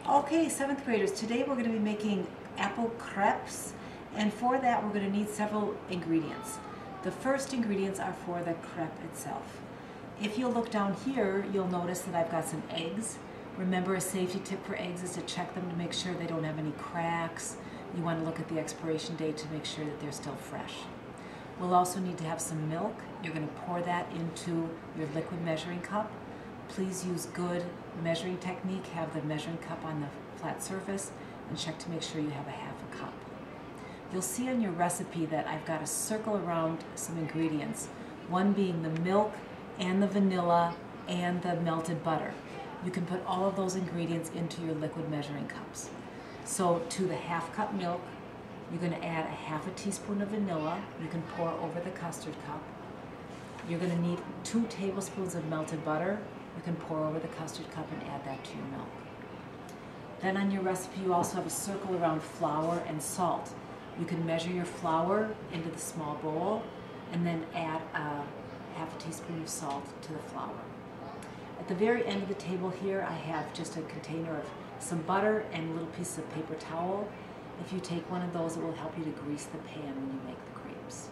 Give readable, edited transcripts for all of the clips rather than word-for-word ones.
Okay, 7th graders, today we're going to be making apple crepes, and for that we're going to need several ingredients. The first ingredients are for the crepe itself. If you'll look down here, you'll notice that I've got some eggs. Remember, a safety tip for eggs is to check them to make sure they don't have any cracks. You want to look at the expiration date to make sure that they're still fresh. We'll also need to have some milk. You're going to pour that into your liquid measuring cup. Please use good measuring technique. Have the measuring cup on the flat surface and check to make sure you have a half a cup. You'll see on your recipe that I've got a circle around some ingredients, one being the milk and the vanilla and the melted butter. You can put all of those ingredients into your liquid measuring cups. So to the half cup milk, you're going to add a half a teaspoon of vanilla. You can pour over the custard cup. You're going to need 2 tablespoons of melted butter. You can pour over the custard cup and add that to your milk. Then on your recipe you also have a circle around flour and salt. You can measure your flour into the small bowl and then add a half a teaspoon of salt to the flour. At the very end of the table here I have just a container of some butter and a little piece of paper towel. If you take one of those, it will help you to grease the pan when you make the crepes.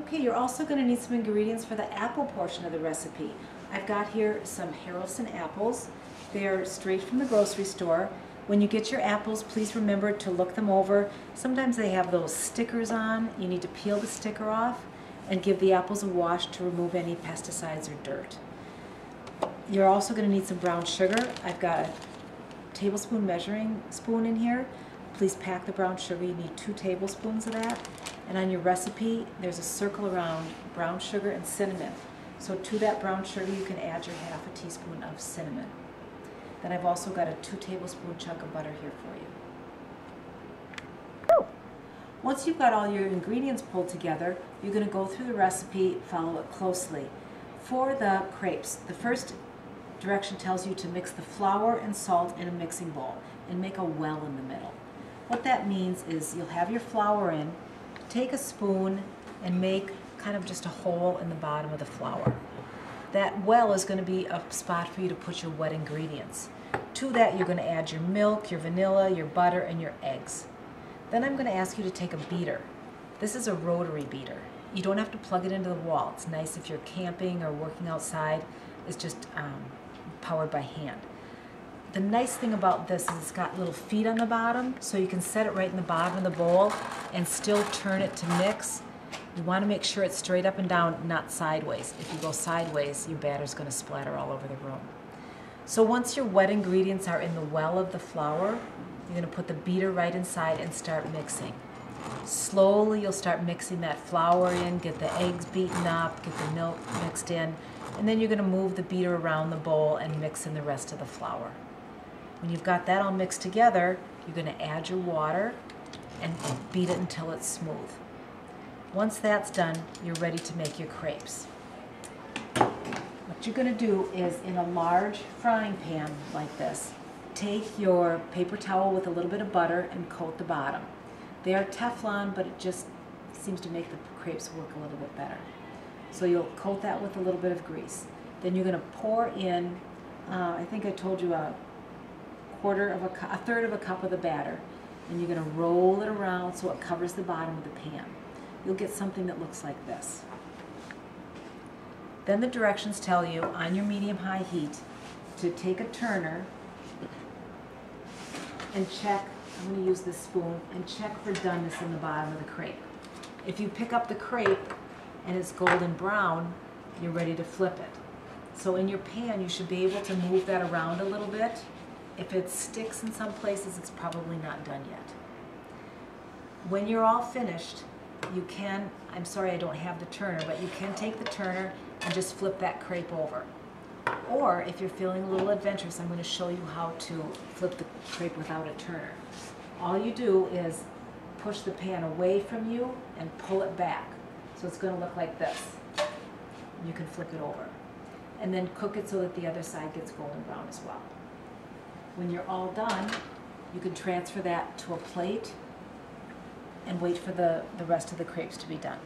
Okay, you're also going to need some ingredients for the apple portion of the recipe. I've got here some Haralson apples. They're straight from the grocery store. When you get your apples, please remember to look them over. Sometimes they have those stickers on. You need to peel the sticker off and give the apples a wash to remove any pesticides or dirt. You're also going to need some brown sugar. I've got a tablespoon measuring spoon in here. Please pack the brown sugar. You need 2 tablespoons of that. And on your recipe, there's a circle around brown sugar and cinnamon. So to that brown sugar, you can add your half a teaspoon of cinnamon. Then I've also got a 2 tablespoon chunk of butter here for you. Once you've got all your ingredients pulled together, you're going to go through the recipe, follow it closely. For the crepes, the first direction tells you to mix the flour and salt in a mixing bowl and make a well in the middle. What that means is you'll have your flour in, take a spoon and make kind of just a hole in the bottom of the flour. That well is going to be a spot for you to put your wet ingredients. To that you're going to add your milk, your vanilla, your butter, and your eggs. Then I'm going to ask you to take a beater. This is a rotary beater. You don't have to plug it into the wall. It's nice if you're camping or working outside. It's just powered by hand. The nice thing about this is it's got little feet on the bottom, so you can set it right in the bottom of the bowl and still turn it to mix. You want to make sure it's straight up and down, not sideways. If you go sideways, your batter's going to splatter all over the room. So once your wet ingredients are in the well of the flour, you're going to put the beater right inside and start mixing. Slowly you'll start mixing that flour in, get the eggs beaten up, get the milk mixed in, and then you're going to move the beater around the bowl and mix in the rest of the flour. When you've got that all mixed together, you're going to add your water and beat it until it's smooth. Once that's done, you're ready to make your crepes. What you're going to do is, in a large frying pan like this, take your paper towel with a little bit of butter and coat the bottom. They are Teflon, but it just seems to make the crepes work a little bit better. So you'll coat that with a little bit of grease. Then you're going to pour in, I think I told you a third of a cup of the batter, and you're going to roll it around so it covers the bottom of the pan. You'll get something that looks like this. Then the directions tell you on your medium-high heat to take a turner and check, I'm going to use this spoon, and check for doneness in the bottom of the crepe. If you pick up the crepe and it's golden brown, you're ready to flip it. So in your pan you should be able to move that around a little bit. If it sticks in some places, it's probably not done yet. When you're all finished, you can, I'm sorry I don't have the turner, but you can take the turner and just flip that crepe over. Or if you're feeling a little adventurous, I'm going to show you how to flip the crepe without a turner. All you do is push the pan away from you and pull it back. So it's going to look like this. You can flip it over. And then cook it so that the other side gets golden brown as well. When you're all done, you can transfer that to a plate and wait for the rest of the crepes to be done.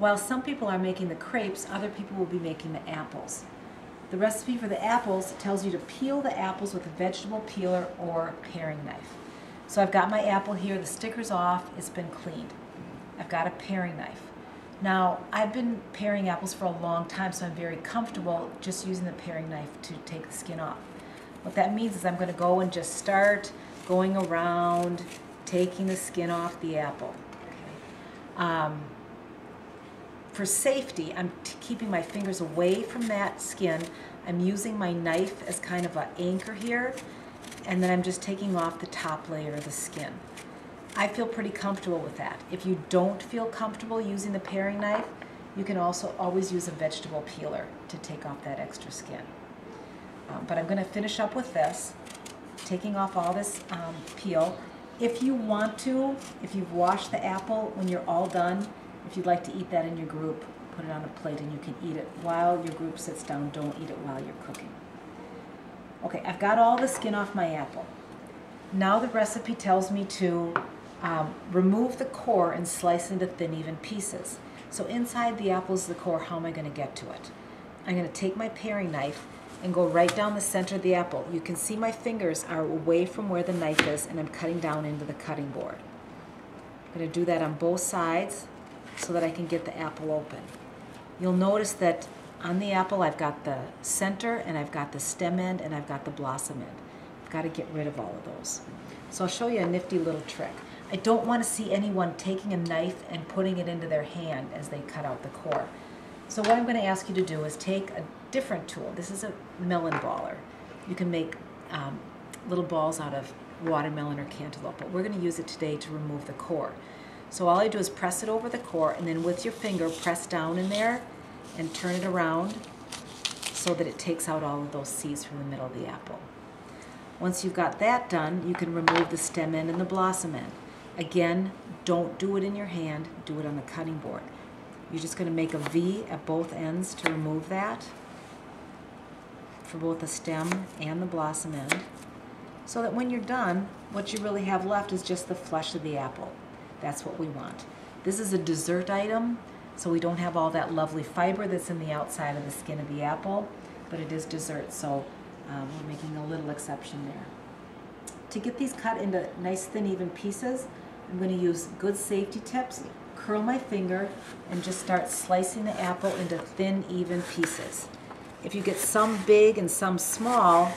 while some people are making the crepes, other people will be making the apples. The recipe for the apples tells you to peel the apples with a vegetable peeler or paring knife. So I've got my apple here, the sticker's off, it's been cleaned. I've got a paring knife. Now, I've been paring apples for a long time, so I'm very comfortable just using the paring knife to take the skin off. What that means is I'm going to go and just start going around, taking the skin off the apple. Okay. For safety, I'm keeping my fingers away from that skin. I'm using my knife as kind of an anchor here, and then I'm just taking off the top layer of the skin. I feel pretty comfortable with that. If you don't feel comfortable using the paring knife, you can also always use a vegetable peeler to take off that extra skin. But I'm going to finish up with this, taking off all this peel. If you want to, if you've washed the apple, when you're all done, if you'd like to eat that in your group, put it on a plate and you can eat it while your group sits down. Don't eat it while you're cooking. Okay, I've got all the skin off my apple. Now the recipe tells me to remove the core and slice into thin, even pieces. So inside the apple is the core. How am I going to get to it? I'm going to take my paring knife and go right down the center of the apple. You can see my fingers are away from where the knife is, and I'm cutting down into the cutting board. I'm going to do that on both sides so that I can get the apple open. You'll notice that on the apple I've got the center, and I've got the stem end, and I've got the blossom end. I've got to get rid of all of those. So I'll show you a nifty little trick. I don't want to see anyone taking a knife and putting it into their hand as they cut out the core. So what I'm going to ask you to do is take a different tool. This is a melon baller. You can make little balls out of watermelon or cantaloupe, but we're going to use it today to remove the core. So all I do is press it over the core, and then with your finger press down in there and turn it around so that it takes out all of those seeds from the middle of the apple. Once you've got that done, you can remove the stem end and the blossom end. Again, don't do it in your hand, do it on the cutting board. You're just going to make a V at both ends to remove that for both the stem and the blossom end, so that when you're done, what you really have left is just the flesh of the apple. That's what we want. This is a dessert item, so we don't have all that lovely fiber that's in the outside of the skin of the apple, but it is dessert, so we're making a little exception there. To get these cut into nice, thin, even pieces, I'm going to use good safety tips, curl my finger, and just start slicing the apple into thin, even pieces. If you get some big and some small,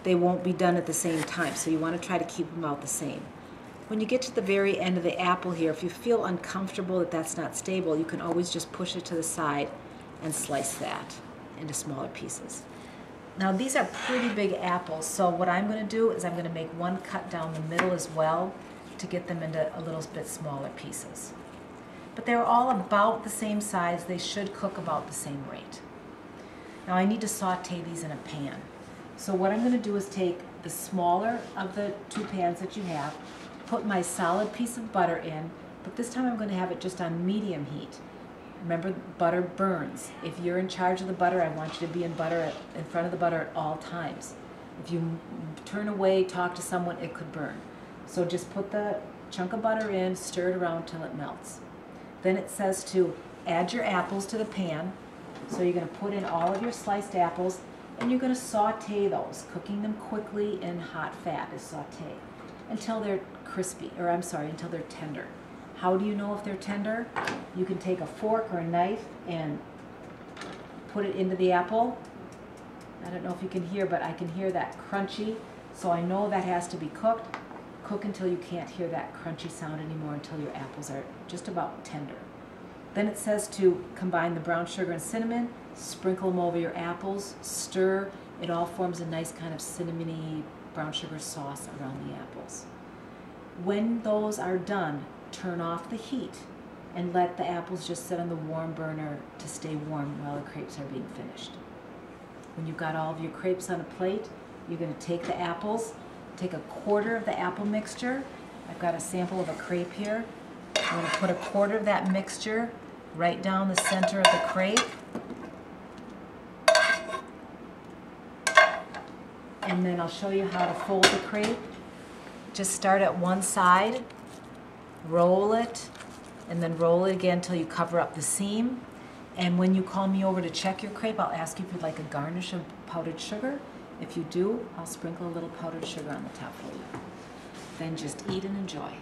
they won't be done at the same time, so you want to try to keep them about the same. When you get to the very end of the apple here, if you feel uncomfortable that that's not stable, you can always just push it to the side and slice that into smaller pieces. Now these are pretty big apples, so what I'm going to do is I'm going to make one cut down the middle as well to get them into a little bit smaller pieces. But they're all about the same size. They should cook about the same rate. Now I need to saute these in a pan. So what I'm going to do is take the smaller of the two pans that you have, put my solid piece of butter in, but this time I'm going to have it just on medium heat. Remember, butter burns. If you're in charge of the butter, I want you to be in front of the butter at all times. If you turn away, talk to someone, it could burn. So just put the chunk of butter in, stir it around till it melts. Then it says to add your apples to the pan. So you're going to put in all of your sliced apples, and you're going to saute those, cooking them quickly in hot fat is saute, until they're crispy, or I'm sorry, until they're tender. How do you know if they're tender? You can take a fork or a knife and put it into the apple. I don't know if you can hear, but I can hear that crunchy, so I know that has to be cooked. Cook until you can't hear that crunchy sound anymore, until your apples are just about tender. Then it says to combine the brown sugar and cinnamon, sprinkle them over your apples, stir. It all forms a nice kind of cinnamony brown sugar sauce around the apples. When those are done, turn off the heat and let the apples just sit on the warm burner to stay warm while the crepes are being finished. When you've got all of your crepes on a plate, you're going to take the apples, take a quarter of the apple mixture. I've got a sample of a crepe here. I'm going to put a quarter of that mixture right down the center of the crepe. And then I'll show you how to fold the crepe. Just start at one side, roll it, and then roll it again until you cover up the seam. And when you call me over to check your crepe, I'll ask you if you'd like a garnish of powdered sugar. If you do, I'll sprinkle a little powdered sugar on the top for you. Then just eat and enjoy.